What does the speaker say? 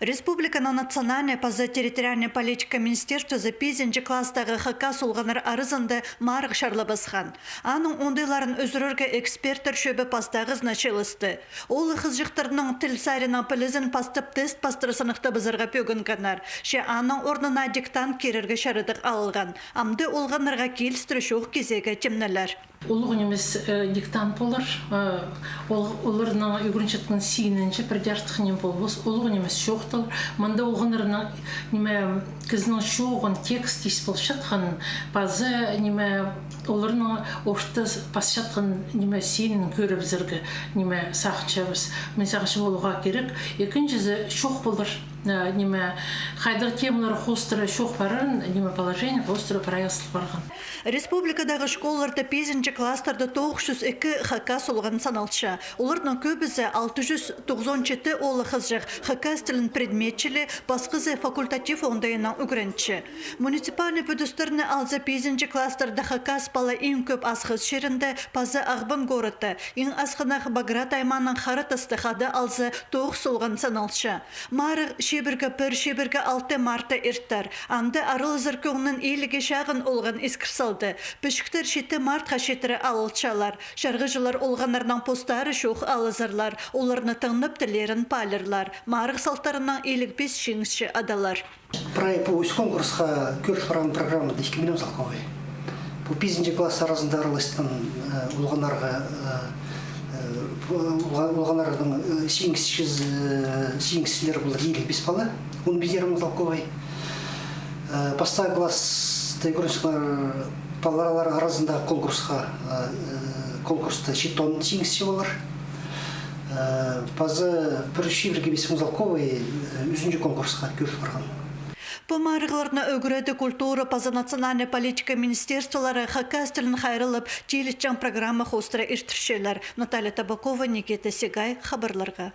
Республиканың национальная поза территориальная политика министерства за 5 класстағы хакка солғаныр арызынды марық шарлы басқан. Аның ондайларын өзірерге эксперттер шөбі пастағыз началысты. Ол қызжықтарының тіл сайрына пілізін пастып тест пастырысынықты бізірға пөгін қанар. Ше аның орнына диктант керерге шарыдық алған. Амды олғанырға келістірі шоқ кезегі темнелер. Олық немес диктант болар, оларының үгіріншеттің сиінінші придержтықнен болбос, олық немес шоқталар. Манда олғанырына неме кізінің шоғын текст ес бол шатқан, базы неме оларының орты бас шатқан неме сиінін көріп зіргі неме сақыншабыз. Мен сақыншы болуға керек. Екіншізі шоқ болар. Неме хайдар темалары хостыры шоқ барарын, неме положение хостыры проясыл барған. Республикадағы школаларда 5 класстарда 902 хакка солған саналшы. Олардың көбісі 697 олы қызжық хакка стилін предметчілі, басқызы факультатив ондайынан үгірінші. Муниципальный бүдістеріні алза 5 класстарда хакка спала ең көп асқыз шерінде пазы ағбын горыты. Ең асқынақ Баграт айманның қарытысты қады алза 9 солған саналшы. Марық шебіргі 1, шебіргі 6 марта ерттар. Анды арыл зіркөңнің ейліге шағын олған ескірсалды. Пішіктер 7 мартқа шетірі алылчалар. Шарғыжылар олғанарынан постары шоқ алызырлар. Оларны тыңнып тілерін палырлар. Марық салтарынан ейлік 5 шеңізші адалар. По конкурсқа көріш барған программада 2 миллион залқауы. Бұл 5 класс арасында араластан олғанардың сеңізшілер бұл елік 5 бала. 15 жарым залқауы. Бастағы класста көріншілер балалар арасында конкурста 7 тонн сеңізші болар. Базы бір шебірге 5 залқауы үзінші конкурсқа көріш барған. По марығыларына өгіреді культура паза национальная политика министерстволары хакка стилін хайрылып, телетчан программа хостыра иртіршелер. Наталья Табакова, Никита Сегай, хабарларға.